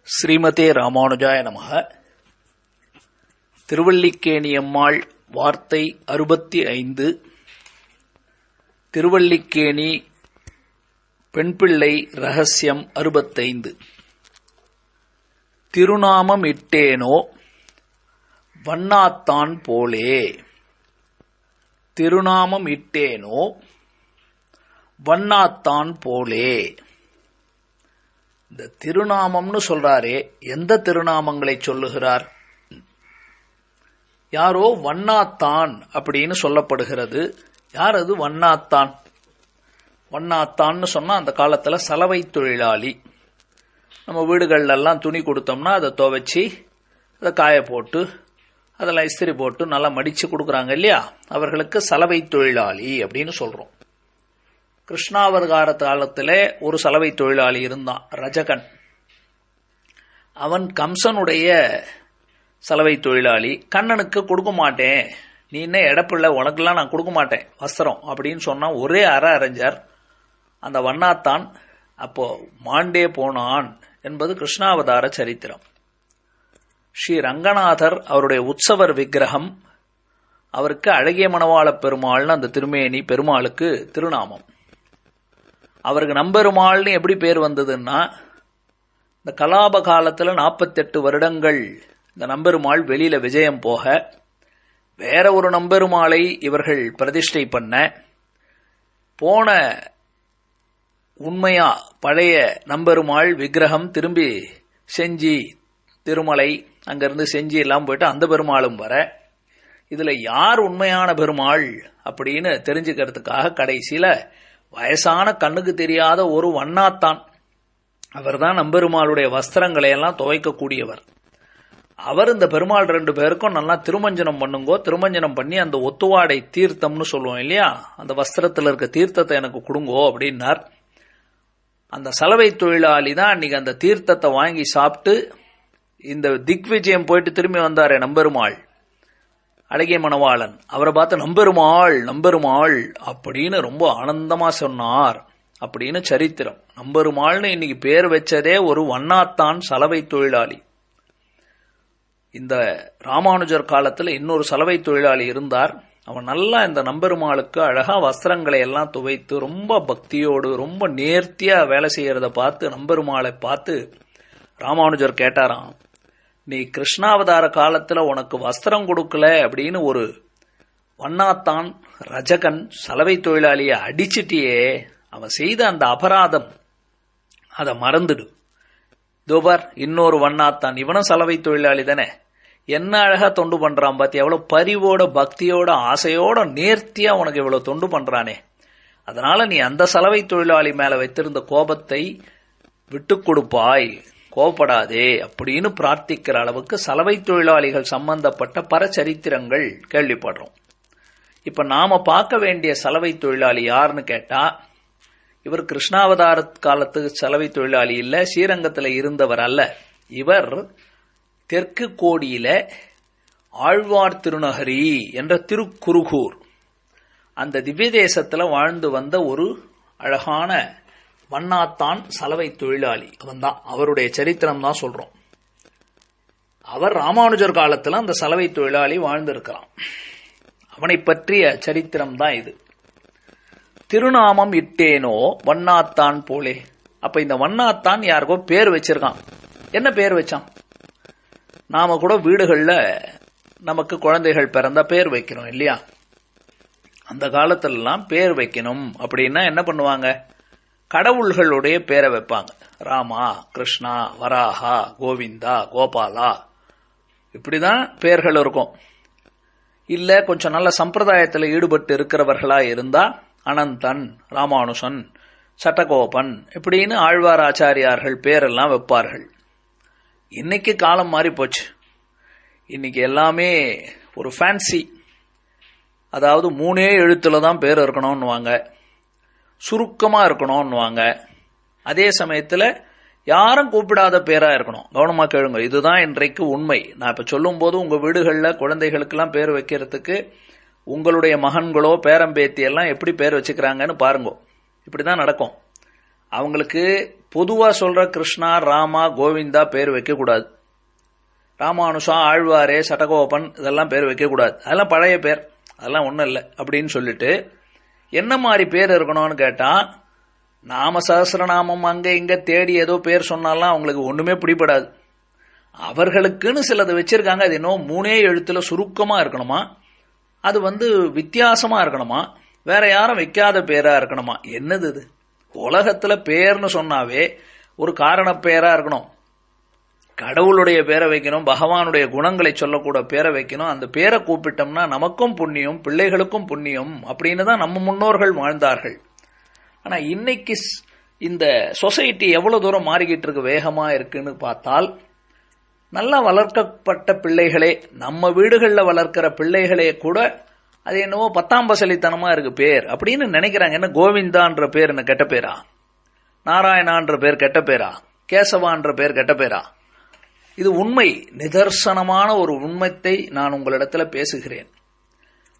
ஸ்ரீமதே ராமானுஜாய நமஹ. திருவல்லிக்கேணியம்மாள் வார்த்தை 65. திருவல்லிக்கேணி பெண்பிள்ளை ரகசியம் 65. திருநாமம் இட்டேனோ வண்ணாத்தான் போலே. திருநாமம் இட்டேனோ வண்ணாத்தான் போலே. இந்த திருநாமம்னு சொல்றாரே, எந்த திருநாமங்களை சொல்லுகிறார்? யாரோ வண்ணாத்தான் அப்படின்னு சொல்லப்படுகிறது. யார் அது வண்ணாத்தான்? வண்ணாத்தான்னு சொன்னா அந்த காலத்துல சலவை தொழிலாளி. நம்ம வீடுகள்ல எல்லாம் துணி கொடுத்தோம்னா அதை துவைச்சி அதை காய போட்டு அதெல்லாம் இஸ்திரி போட்டு நல்லா மடிச்சு கொடுக்குறாங்க இல்லையா, அவர்களுக்கு சலவை தொழிலாளி அப்படின்னு சொல்றோம். கிருஷ்ணாவதார காலத்திலே ஒரு சலவை தொழிலாளி இருந்தான், ரஜகன். அவன் கம்சனுடைய சலவை தொழிலாளி. கண்ணனுக்கு கொடுக்க மாட்டேன், நீ என்ன எடப்பில்ல, உனக்கெல்லாம் நான் கொடுக்க மாட்டேன் வஸ்திரம் அப்படின்னு சொன்னா ஒரே அரைஞ்சார் அந்த வண்ணாத்தான். அப்போ மாண்டே போனான் என்பது கிருஷ்ணாவதார சரித்திரம். ஸ்ரீ ரங்கநாதர் அவருடைய உற்சவர் விக்கிரகம். அவருக்கு அழகிய மணவாள பெருமாள்னு அந்த திருமேனி பெருமாளுக்கு திருநாமம். அவருக்கு நம்பெருமாள்னு எப்படி பேர் வந்ததுன்னா, இந்த கலாப காலத்துல 48 வருடங்கள் இந்த நம்பெருமாள் வெளியில விஜயம் போக வேற ஒரு நம்பெருமாளை இவர்கள் பிரதிஷ்டை பண்ண, போன உண்மையா பழைய நம்பெருமாள் விக்கிரகம் திரும்பி செஞ்சி திருமலை அங்கிருந்து செஞ்சி எல்லாம் போயிட்டு அந்த பெருமாளும் வர, இதுல யார் உண்மையான பெருமாள் அப்படின்னு தெரிஞ்சுக்கிறதுக்காக கடைசியில வயசான கண்ணுக்கு தெரியாத ஒரு வண்ணாத்தான், அவர்தான் நம்பெருமாளுடைய வஸ்திரங்களை எல்லாம் துவைக்கக்கூடியவர். அவர் இந்த பெருமாள் 2 பேருக்கும் நல்லா திருமஞ்சனம் பண்ணுங்கோ, திருமஞ்சனம் பண்ணி அந்த ஒத்துவாடை தீர்த்தம்னு சொல்லுவோம் இல்லையா, அந்த வஸ்திரத்தில் இருக்க தீர்த்தத்தை எனக்கு கொடுங்கோ அப்படின்னார். அந்த சலவை தொழிலாளி தான் அன்னைக்கு அந்த தீர்த்தத்தை வாங்கி சாப்பிட்டு இந்த திக்விஜயம் போயிட்டு திரும்பி வந்தாரே நம்பெருமாள், அழகிய மணவாளன். அவரை பார்த்து நம்பெருமாள் நம்பெருமாள் அப்படின்னு ரொம்ப ஆனந்தமா சொன்னார் அப்படின்னு சரித்திரம். நம்பெருமாள்னு இன்னைக்கு பேர் வச்சதே ஒரு வண்ணாத்தான் சலவை தொழிலாளி. இந்த ராமானுஜர் காலத்துல இன்னொரு சலவை தொழிலாளி இருந்தார். அவன் நல்லா இந்த நம்பெருமாளுக்கு அழகா வஸ்திரங்களை எல்லாம் துவைத்து ரொம்ப பக்தியோடு ரொம்ப நேர்த்தியா வேலை செய்யறத பார்த்து நம்பெருமாளை பார்த்து ராமானுஜர் கேட்டாராம், நீ கிருஷ்ணாவதார காலத்துல உனக்கு வஸ்திரம் கொடுக்கல அப்படின்னு ஒரு வண்ணாத்தான் ரஜகன் சலவை தொழிலாளிய அடிச்சிட்டியே, அவன் செய்த அந்த அபராதம் அதை மறந்துடு. தோபார் இன்னொரு வண்ணாத்தான், இவனும் சலவை தொழிலாளி தானே, என்ன அழகா தொண்டு பண்றான் பாத்தி, எவ்வளவு பரிவோட பக்தியோட ஆசையோட நேர்த்தியா உனக்கு இவ்வளவு தொண்டு பண்றானே, அதனால நீ அந்த சலவை தொழிலாளி மேல வைத்திருந்த கோபத்தை விட்டு கொடுப்பாய், கோபப்படாதே அப்படின்னு பிரார்த்திக்கிற அளவுக்கு சலவை தொழிலாளிகள் சம்பந்தப்பட்ட பரச்சரித்திரங்கள் கேள்விப்படுறோம். இப்ப நாம பார்க்க வேண்டிய சலவை தொழிலாளி யாருன்னு கேட்டா, இவர் கிருஷ்ணாவதார காலத்து சலவை தொழிலாளி இல்ல, ஸ்ரீரங்கத்தில் இருந்தவர் அல்ல. இவர் தெற்கு கோடியில ஆழ்வார் திருநகரி என்ற திருக்குருகூர் அந்த திவ்ய தேசத்துல வாழ்ந்து வந்த ஒரு அழகான வண்ணாத்தான் சலவை தொழிலாளி. அவன் தான், அவருடைய சரித்திரம் தான் சொல்றோம். அவர் ராமானுஜர் காலத்துல அந்த சலவை தொழிலாளி வாழ்ந்திருக்கிறான். அவனை பற்றிய சரித்திரம் தான் இது. திருநாமம் இட்டேனோ வண்ணாத்தான் போலே. அப்ப இந்த வண்ணாத்தான் யாருக்கோ பேர் வச்சிருக்கான். என்ன பேர் வச்சான்? நாம கூட வீடுகள்ல நமக்கு குழந்தைகள் பிறந்தா பேர் வைக்கிறோம் இல்லையா, அந்த காலத்துல எல்லாம் பேர் வைக்கணும் அப்படின்னா என்ன பண்ணுவாங்க, கடவுள்களுடைய பேரை வைப்பாங்க. ராமா, கிருஷ்ணா, வராஹா, கோவிந்தா, கோபாலா, இப்படிதான் பேர்கள் இருக்கும். இல்ல கொஞ்சம் நல்ல சம்பிரதாயத்தில் ஈடுபட்டு இருக்கிறவர்களா இருந்தா அனந்தன், ராமானுசன், சட்டகோபன் இப்படின்னு ஆழ்வார் ஆச்சாரியார்கள் பேரெல்லாம் வைப்பார்கள். இன்னைக்கு காலம் மாறி போச்சு. இன்னைக்கு எல்லாமே ஒரு ஃபேன்சி, அதாவது 3 எழுத்துல தான் பேர் இருக்கணும்னுவாங்க, சுருக்கமா இருக்கணும்னுவாங்க. அதே சமயத்துல யாரும் கூப்பிடாத பேரா இருக்கணும். கவனமா கேளுங்க, இதுதான் இன்றைக்கு உண்மை. நான் இப்ப சொல்லும் போது உங்க வீடுகள்ல குழந்தைகளுக்கெல்லாம் பேர் வைக்கிறதுக்கு உங்களுடைய மகன்களோ பேரம்பேத்தி எல்லாம் எப்படி பேர் வச்சுக்கிறாங்கன்னு பாருங்க. இப்படிதான் நடக்கும். அவங்களுக்கு பொதுவா சொல்ற கிருஷ்ணா, ராமா, கோவிந்தா பேர் வைக்கக்கூடாது. ராமானுஷா, ஆழ்வாரே, சடகோபன் இதெல்லாம் பேர் வைக்கக்கூடாது. அதெல்லாம் பழைய பேர், அதெல்லாம் ஒன்றும் இல்லை அப்படின்னு சொல்லிட்டு என்ன மாதிரி பேர் இருக்கணும்னு கேட்டா, நாம சஹஸ்ரநாமம் அங்க இங்க தேடி ஏதோ பேர் சொன்னாலாம் அவங்களுக்கு ஒண்ணுமே பிடிபடாது. அவர்களுக்குன்னு சிலது வச்சிருக்காங்க. அது இன்னும் 3 எழுத்துல சுருக்கமா இருக்கணுமா, அது வித்தியாசமா இருக்கணுமா, வேற யாரும் வைக்காத பேரா இருக்கணுமா. என்னது இது? உலகத்துல பேர்னு சொன்னாவே ஒரு காரண பேரா இருக்கணும். கடவுளுடைய பேரை வைக்கணும், பகவானுடைய குணங்களை சொல்லக்கூட பேரை வைக்கணும். அந்த பேரை கூப்பிட்டோம்னா நமக்கும் புண்ணியம், பிள்ளைகளுக்கும் புண்ணியம் அப்படின்னு தான் நம்ம முன்னோர்கள் வாழ்ந்தார்கள். ஆனா இன்னைக்கு இந்த சொசைட்டி எவ்வளவு தூரம் மாறிக்கிட்டு இருக்கு, வேகமா இருக்குன்னு பார்த்தால், நல்லா வளர்க்கப்பட்ட பிள்ளைகளே, நம்ம வீடுகளில் வளர்க்கிற பிள்ளைகளே கூட அது என்னவோ 10ஆம் பசலித்தனமா இருக்கு பேர் அப்படின்னு நினைக்கிறாங்க. என்ன கோவிந்தான்ற பேர் என்ன கெட்ட பேரா, நாராயணான்ற பேர் கெட்ட பேரா, கேசவான்ற பேர் கெட்ட பேரா? இது உண்மை, நிதர்சனமான ஒரு உண்மையை நான் உங்களிடத்துல பேசுகிறேன்.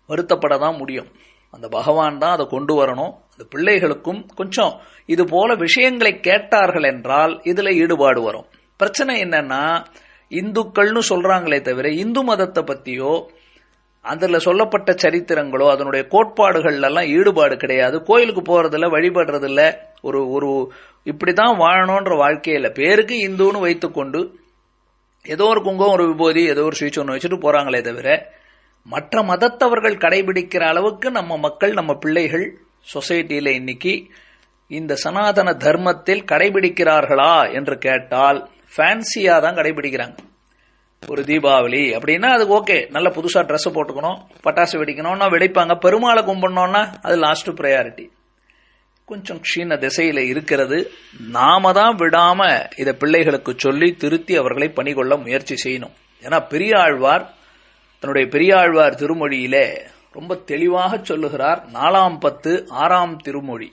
வருத்தப்படதான் முடியும். அந்த பகவான் தான் அதை கொண்டு வரணும். அந்த பிள்ளைகளுக்கும் கொஞ்சம் இது போல விஷயங்களை கேட்டார்கள் என்றால் இதுல ஈடுபாடு வரும். பிரச்சனை என்னன்னா, இந்துக்கள்னு சொல்றாங்களே தவிர இந்து மதத்தை பத்தியோ அதுல சொல்லப்பட்ட சரித்திரங்களோ அதனுடைய கோட்பாடுகள் எல்லாம் ஈடுபாடு கிடையாது. கோயிலுக்கு போறதில்ல, வழிபடுறதில்ல, ஒரு இப்படிதான் வாழணும்ன்ற வாழ்க்கையில பேருக்கு இந்துன்னு வைத்துக்கொண்டு ஏதோ ஒரு குங்கம், ஒரு விபூதி, ஏதோ ஒரு சுவிட்ச் ஒன்று வச்சுட்டு போறாங்களே தவிர மற்ற மதத்தவர்கள் கடைபிடிக்கிற அளவுக்கு நம்ம மக்கள், நம்ம பிள்ளைகள் சொசைட்டியில இன்னைக்கு இந்த சனாதன தர்மத்தில் கடைபிடிக்கிறார்களா என்று கேட்டால் ஃபேன்சியா தான் கடைபிடிக்கிறாங்க. ஒரு தீபாவளி அப்படின்னா அதுக்கு ஓகே, நல்ல புதுசா ட்ரெஸ் போட்டுக்கணும், பட்டாசு வெடிக்கணும்னா வெடிப்பாங்க. பெருமாளை கும்பிடணும்னா அது லாஸ்ட் ப்ரையாரிட்டி. கொஞ்சம் க்ஷீண திசையில இருக்கிறது. நாம தான் விடாம இதை பிள்ளைகளுக்கு சொல்லி திருத்தி அவர்களை பணிகொள்ள முயற்சி செய்யணும். ஏன்னா பெரியாழ்வார் தன்னுடைய பெரியாழ்வார் திருமொழியிலே ரொம்ப தெளிவாக சொல்லுகிறார். 4ஆம் பத்து 6ஆம் திருமொழி.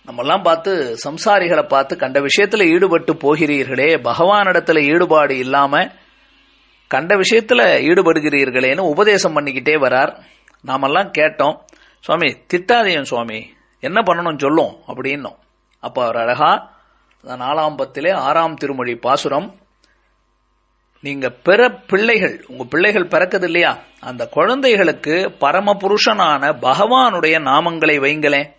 நம்மெல்லாம் பார்த்து, சம்சாரிகளை பார்த்து, கண்ட விஷயத்துல ஈடுபட்டு போகிறீர்களே, பகவானிடத்துல ஈடுபாடு இல்லாம கண்ட விஷயத்துல ஈடுபடுகிறீர்களேன்னு உபதேசம் பண்ணிக்கிட்டே வரார். நாமெல்லாம் கேட்டோம், சுவாமி திட்டாதேயம் சுவாமி, என்ன பண்ணணும் சொல்லும் அப்படின்னோம். அப்ப அவர் அழகா 4ஆம் பத்திலே 6ஆம் திருமொழி பாசுரம், நீங்க பிள்ளைகள், உங்க பிள்ளைகள் பிறக்குது இல்லையா, அந்த குழந்தைகளுக்கு பரமபுருஷனான பகவானுடைய நாமங்களை வைங்களேன்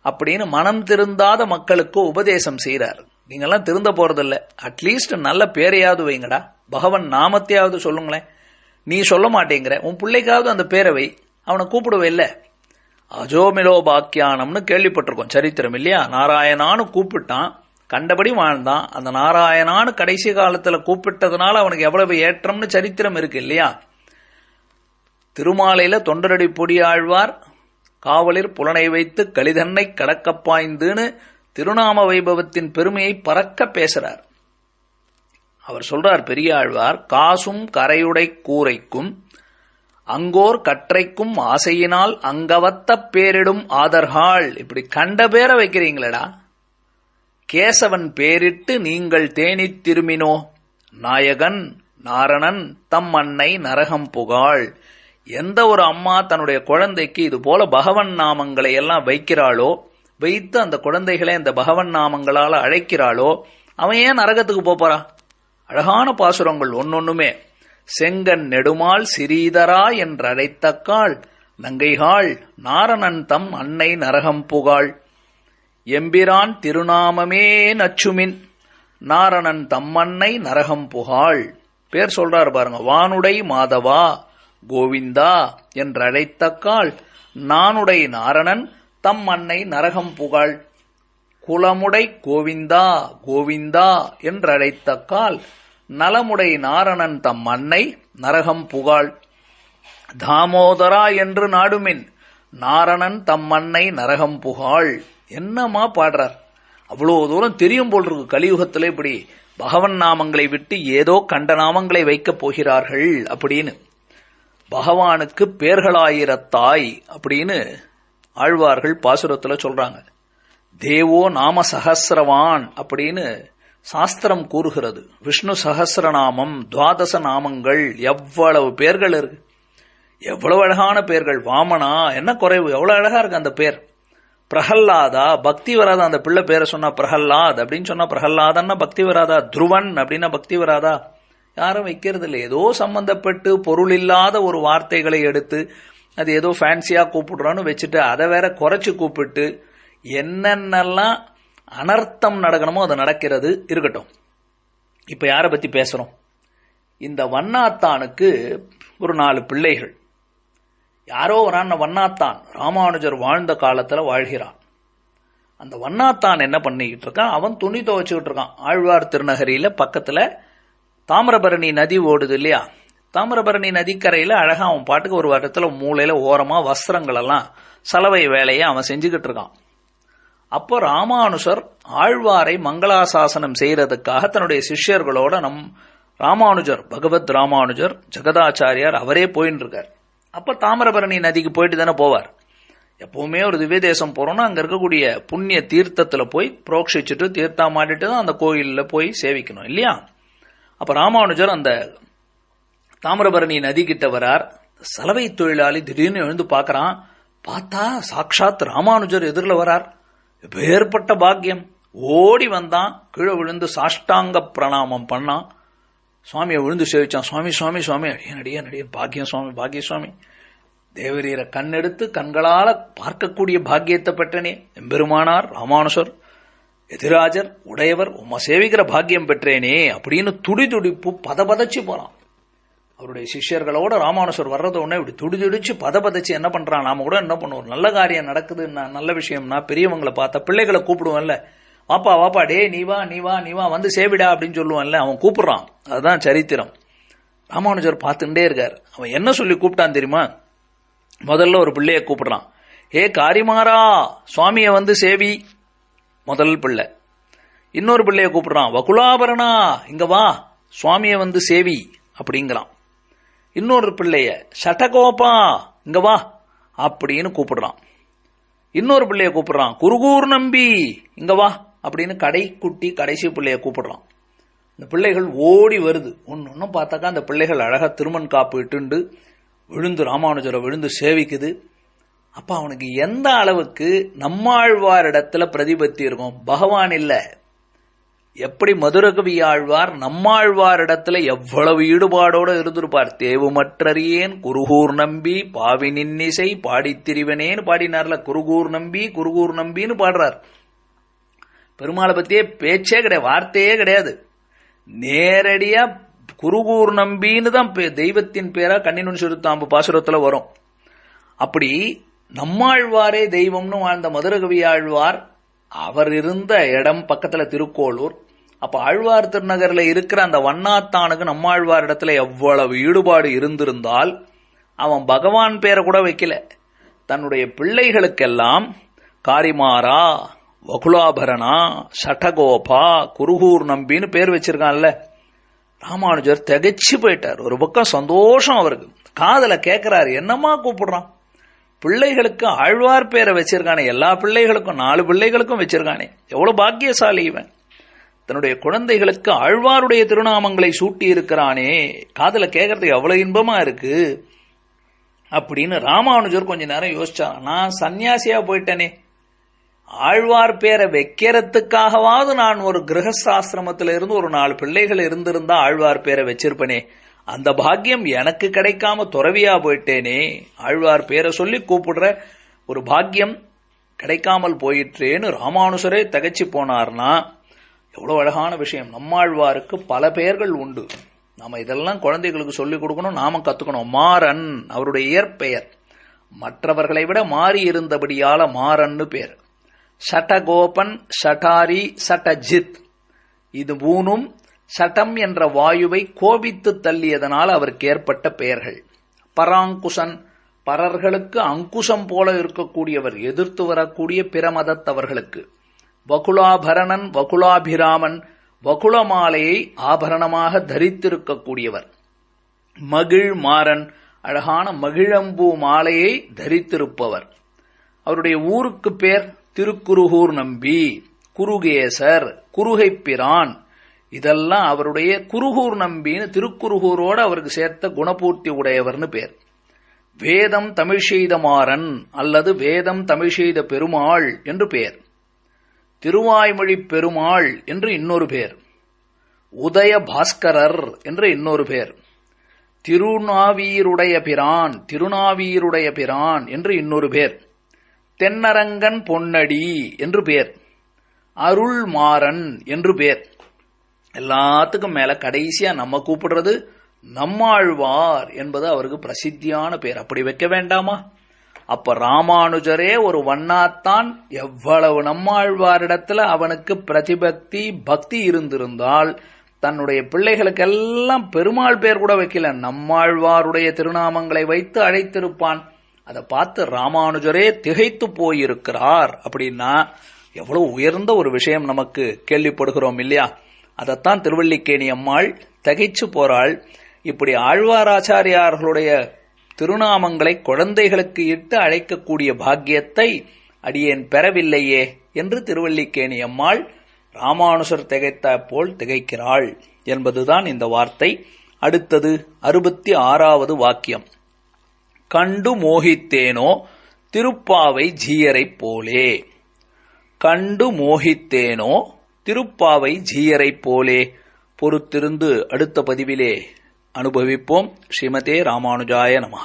அப்படின்னு மனம் திருந்தாத மக்களுக்கு உபதேசம் செய்யறார். நீங்கெல்லாம் திருந்த போறதில்ல, அட்லீஸ்ட் நல்ல பேரையாவது வைங்கடா, பகவான் நாமத்தையாவது சொல்லுங்களேன். நீ சொல்ல மாட்டேங்கிற, உன் பிள்ளைக்காவது அந்த பேரை வை, அவனை கூப்பிடுவே இல்ல. அஜோமிலோ பாக்கியானம்னு கேள்விப்பட்டிருக்கோம் சரித்திரம் இல்லையா. நாராயணான்னு கூப்பிட்டான், கண்டபடி வாழ்ந்தான். அந்த நாராயணான்னு கடைசி காலத்துல கூப்பிட்டதுனால அவனுக்கு எவ்வளவு ஏற்றம்னு சரித்திரம் இருக்கு இல்லையா. திருமாலையில தொண்டரடி பொடியாழ்வார் காவலில் புலனை வைத்து கலிதன்னை கடக்கப்பாய்ந்துன்னு திருநாம வைபவத்தின் பெருமையை பறக்க பேசுறார். அவர் சொல்றார் பெரியாழ்வார், காசும் கரையுடை கூரைக்கும் அங்கோர் கற்றைக்கும் ஆசையினால் அங்கவத்த பேரிடும் ஆதர்காள். இப்படி கண்ட பேரை வைக்கிறீங்களடா, கேசவன் பேரிட்டு நீங்கள் தேனித் திருமினோ, நாயகன் நாரணன் தம் அன்னை நரகம் புகாள். எந்த ஒரு அம்மா தன்னுடைய குழந்தைக்கு இது போல பகவன் நாமங்களை எல்லாம் வைக்கிறாளோ, வைத்து அந்த குழந்தைகளை அந்த பகவன் நாமங்களால அழைக்கிறாளோ, அவன் ஏன் நரகத்துக்கு போறான்? அழகான பாசுரங்கள் ஒன்னொன்னுமே. செங்கன் நெடுமால் சிறீதரா என்றழைத்தக்காள் நங்கைகாள் நாரணன் தம் அன்னை நரகம் புகாள். எம்பிரான் திருநாமமே நச்சுமின் நாரணன் தம்மன்னை நரகம் புகாள். பேர் சொல்றாரு பாருங்க, வானுடை மாதவா கோவிந்தா என்றழைத்தக்காள் நானுடை நாரணன் தம் அன்னை நரகம் புகாள். குலமுடை கோவிந்தா கோவிந்தா என்றழைத்தக்காள் நலமுடை நாரணன் தம் அன்னை நரகம் புகாள். தாமோதரா என்று நாடுமின் நாரணன் தம் அன்னை நரகம் புகாள். என்னமா பாடுறார், அவ்வளோ தூரம் தெரியும் போல் இருக்கு. கலியுகத்தில் இப்படி பகவன் நாமங்களை விட்டு ஏதோ கண்ட நாமங்களை வைக்கப் போகிறார்கள் அப்படின்னு. பகவானுக்கு பேர்களாயிரத்தாய் அப்படின்னு ஆழ்வார்கள் பாசுரத்துல சொல்றாங்க. தேவோ நாம சகசிரவான் அப்படின்னு சாஸ்திரம் கூறுகிறது. விஷ்ணு சகசிரநாமம் 12 நாமங்கள், எவ்வளவு பேர்கள் இருக்கு, எவ்வளவு அழகான பேர்கள். வாமனா என்ன குறைவு, எவ்வளவு அழகா இருக்கு அந்த பேர். பிரஹல்லாதா, பக்தி வராதா. அந்த பிள்ளை பேரை சொன்னா பிரஹல்லாத் அப்படின்னு சொன்னா பிரஹல்லாதன்னா பக்தி வராதா, துருவன் அப்படின்னா பக்தி வராதா. யாரும் வைக்கிறது இல்லை. ஏதோ சம்பந்தப்பட்டு பொருள் இல்லாத ஒரு வார்த்தைகளை எடுத்து அது ஏதோ ஃபேன்சியா கூப்பிடுறோன்னு வச்சுட்டு அதை வேற குறைச்சு கூப்பிட்டு என்னென்னலாம் அனர்த்தம் நடக்கணுமோ அது நடக்கிறது. இருக்கட்டும், இப்ப யாரை பத்தி பேசுறோம்? இந்த வண்ணாத்தானுக்கு ஒரு 4 பிள்ளைகள். யாரோ ஒரு வண்ணாத்தான் ராமானுஜர் வாழ்ந்த காலத்துல வாழ்கிறான். அந்த வண்ணாத்தான் என்ன பண்ணிக்கிட்டு இருக்கான்? அவன் துணி துவைச்சுக்கிட்டு இருக்கான். ஆழ்வார் திருநகரியில பக்கத்துல தாமிரபரணி நதி ஓடுது இல்லையா? தாமிரபரணி நதிக்கரையில அழகா அவன் பாட்டுக்கு ஒரு இடத்துல மூலையில ஓரமா வஸ்திரங்கள் எல்லாம் சலவை வேலையை அவன் செஞ்சுக்கிட்டு இருக்கான். அப்போ ராமானுஜர் ஆழ்வாரை மங்களாசாசனம் செய்யறதுக்காக தன்னுடைய சிஷ்யர்களோட ராமானுஜர், பகவத் ராமானுஜர், ஜெகதாச்சாரியார் அவரே போயின்னு இருக்கார். அப்ப தாமிரபரணி நதிக்கு போயிட்டு தானே போவார். எப்பவுமே ஒரு திவ்ய தேசம் போறோம்னா அங்க இருக்கக்கூடிய புண்ணிய தீர்த்தத்துல போய் புரோக்ஷிச்சுட்டு தீர்த்தா மாட்டிட்டு தான் அந்த கோயில்ல போய் சேவிக்கணும் இல்லையா? அப்ப ராமானுஜர் அந்த தாமிரபரணி நதி கிட்ட வரார். சலவை தொழிலாளி திடீர்னு எழுந்து பார்க்கறான். பார்த்தா சாட்சாத் ராமானுஜர் எதிரில் வரார். ஏற்பட்ட பாக்கியம். ஓடி வந்தான், கீழே விழுந்து சாஷ்டாங்க பிரணாமம் பண்ணான். சுவாமியை விழுந்து சேவிச்சான். சுவாமி சுவாமி சுவாமி, அடியன் அடியன் அடியன், பாக்கியம் சுவாமி பாக்கிய சுவாமி, தேவரீரை கண்ணெடுத்து கண்களால பார்க்கக்கூடிய பாக்கியத்தை பெற்றனே எம்பெருமானார் ராமானுஜர் எதிராஜர் உடையவர், உம்மை சேவிக்கிற பாக்கியம் பெற்றேனே அப்படின்னு துடிதுடிப்பு பதபதச்சு போறான். அவருடைய சிஷ்யர்களோட ராமானுஜர் வர்றத உடனே இப்படி துடிதுடிச்சு பதபதச்சு என்ன பண்றான்? நாம கூட என்ன பண்ணுவோம், நல்ல காரியம் நடக்குதுன்னா, நல்ல விஷயம்னா பெரியவங்களை பார்த்தா பிள்ளைகளை கூப்பிடுவோம்ல, வாப்பா வாப்பா, டே நீ வா நீ வா நீ வா வந்து சேவிடா அப்படின்னு சொல்லுவான்ல, அவன் கூப்பிடுறான். அதுதான் சரித்திரம். ராமானுஜர் பார்த்துட்டே இருக்கார். அவன் என்ன சொல்லி கூப்பிட்டான் தெரியுமா? முதல்ல ஒரு பிள்ளைய கூப்பிடுறான். ஏ காரிமாரா, சுவாமிய வந்து சேவி, முதல் பிள்ளை. இன்னொரு பிள்ளைய கூப்பிடுறான். வகுலாபரணா, இங்க வா சுவாமிய வந்து சேவி அப்படிங்கிறான். இன்னொரு பிள்ளைய சட்டகோபா, இங்க வா அப்படின்னு கூப்பிடுறான். இன்னொரு பிள்ளைய கூப்பிடுறான். குருகூர் நம்பி, இங்க வா அப்படின்னு கடைசி பிள்ளைய கூப்பிடுறான். இந்த பிள்ளைகள் ஓடி வருது. ஒன்னும் பார்த்தாக்கா அந்த பிள்ளைகள் அழகா திருமண் காப்பு இட்டுண்டு விழுந்து ராமானுஜரை விழுந்து சேவிக்குது. அப்ப அவனுக்கு எந்த அளவுக்கு நம்மாழ்வாரிடத்துல பிரதிபத்தி இருக்கும்? பகவான் இல்ல, எப்படி மதுரகவி ஆழ்வார் நம்மாழ்வாரிடத்துல எவ்வளவு ஈடுபாடோட இருந்திருப்பார். தேவுமற்றறியேன் குருகூர் நம்பி பாவி நின்னிசை பாடித்திரிவனேன்னு பாடினார்ல. குருகூர் நம்பின்னு பாடுறார். பெருமாளை பத்தியே பேச்சே கிடையாது, வார்த்தையே கிடையாது. நேரடியா குருகூர் நம்பின்னு தான் தெய்வத்தின் பேரா கண்ணினுன் சிறுத்தாம்பு பாசுரத்துல வரும். அப்படி நம்மாழ்வாரே தெய்வம்னு வாழ்ந்த மதுரகவி ஆழ்வார், அவர் இருந்த இடம் பக்கத்துல திருக்கோளூர். அப்ப ஆழ்வார் திருநகர்ல இருக்கிற அந்த வண்ணாத்தானுக்கு நம்மாழ்வார் இடத்துல எவ்வளவு ஈடுபாடு இருந்திருந்தால் அவன் பகவான் பேரை கூட வைக்கல. தன்னுடைய பிள்ளைகளுக்கெல்லாம் காரிமாரா, வகுலாபரணா, சட்டகோபா, குருகூர் நம்பின்னு பேர் வச்சிருக்கான்ல. ராமானுஜர் திகைச்சு போயிட்டார். ஒரு பக்கம் சந்தோஷம் அவருக்கு, காதல கேட்கிறாரு, என்னமா கூப்பிடுறான், பிள்ளைகளுக்கு ஆழ்வார் பேரை வச்சிருக்கானே, எல்லா பிள்ளைகளுக்கும் 4 பிள்ளைகளுக்கும் வச்சிருக்கானே, எவ்வளவு பாக்கியசாலி இவன், தன்னுடைய குழந்தைகளுக்கு ஆழ்வாருடைய திருநாமங்களை சூட்டி இருக்கிறானே, காதல கேட்கறதுக்கு எவ்வளவு இன்பமா இருக்கு அப்படின்னு ராமானுஜர் கொஞ்ச நேரம் யோசிச்சார். நான் சன்னியாசியா போயிட்டேனே, ஆழ்வார் பேரை வைக்கிறதுக்காகவாவது நான் ஒரு கிரகஸ்தாசிரமத்தில இருந்து ஒரு 4 பிள்ளைகள் இருந்திருந்தா ஆழ்வார் பேரை வச்சிருப்பனே, அந்த பாக்கியம் எனக்கு கிடைக்காம துறவியா போயிட்டேனே, ஆழ்வார் பேரை சொல்லி கூப்பிடுற ஒரு பாக்கியம் கிடைக்காமல் போயிற்றேன்னு ராமானுஜரே திகைச்சு போனார்னா எவ்வளவு அழகான விஷயம். நம்மாழ்வாருக்கு பல பெயர்கள் உண்டு. நாம இதெல்லாம் குழந்தைகளுக்கு சொல்லிக் கொடுக்கணும், நாம கத்துக்கணும். மாறன் அவருடைய இயற்பெயர், மற்றவர்களை விட மாறி இருந்தபடியால மாறன்னு பேர். சட்டகோபன், சட்டாரி, சட்டஜித், இது 3ம் சட்டம் என்ற வாயுவை கோபித்து தள்ளியதனால் அவருக்கு ஏற்பட்ட பெயர்கள். பராங்குசன், பரர்களுக்கு அங்குசம் போல இருக்கக்கூடியவர், எதிர்த்து வரக்கூடிய பிரமதத்தவர்களுக்கு. வகுலாபரணன், வகுலாபிராமன், வகுளமாலையை ஆபரணமாக தரித்திருக்கக்கூடியவர். மகிழ் மாறன், அழகான மகிழம்பூ மாலையை தரித்திருப்பவர். அவருடைய ஊருக்கு பேர் திருக்குருகூர் நம்பி, குருகேசர், குருகைப்பிரான், இதெல்லாம் அவருடைய குருகூர் நம்பின்னு திருக்குருகூரோடு அவருக்கு சேர்த்த குணபூர்த்தி உடையவர்னு பேர். வேதம் தமிழ் செய்த மாறன் அல்லது வேதம் தமிழ் செய்த பெருமாள் என்று பெயர். திருவாய்மொழி பெருமாள் என்று இன்னொரு பெயர். உதய பாஸ்கரர் என்று இன்னொரு பெயர். திருநாவீருடைய பிரான் என்று இன்னொரு பெயர். தென்னரங்கன் பொன்னடி என்று பெயர். அருள் மாறன் என்று பெயர். எல்லாத்துக்கும் மேல கடைசியா நம்ம கூப்பிடுறது நம்மாழ்வார் என்பது அவருக்கு பிரசித்தியான பெயர். அப்படி வைக்க வேண்டாமா? அப்ப ராமானுஜரே ஒரு வண்ணாத்தான் எவ்வளவு நம்மாழ்வாரிடத்துல அவனுக்கு பிரதிபக்தி பக்தி இருந்திருந்தால் தன்னுடைய பிள்ளைகளுக்கெல்லாம் பெருமாள் பேர் கூட வைக்கல, நம்மாழ்வாருடைய திருநாமங்களை வைத்து அழைத்திருப்பான். அதை பார்த்து ராமானுஜரே திகைத்து போயிருக்கிறார். அப்படின்னா எவ்வளவு உயர்ந்த ஒரு விஷயம் நமக்கு கேள்விப்படுகிறோம் இல்லையா? அதைத்தான் திருவல்லிக்கேணி அம்மாள் திகைச்சு போறாள். இப்படி ஆழ்வாராச்சாரியார்களுடைய திருநாமங்களை குழந்தைகளுக்கு இட்டு அழைக்கக்கூடிய பாக்கியத்தை அடியேன் பெறவில்லையே என்று திருவல்லிக்கேணி அம்மாள் ராமானுஜர் திகைத்த போல் திகைக்கிறாள் என்பதுதான் இந்த வார்த்தை. அடுத்தது 66வது வாக்கியம். கண்டு மோகித்தேனோ திருப்பாவை ஜீயரைப் போலே. கண்டு மோகித்தேனோ திருப்பாவை ஜீயரைப் போலே. பொறுத்திருந்து அடுத்த பதிவிலே அனுபவிப்போம். ஸ்ரீமதே ராமானுஜாய நமஹ.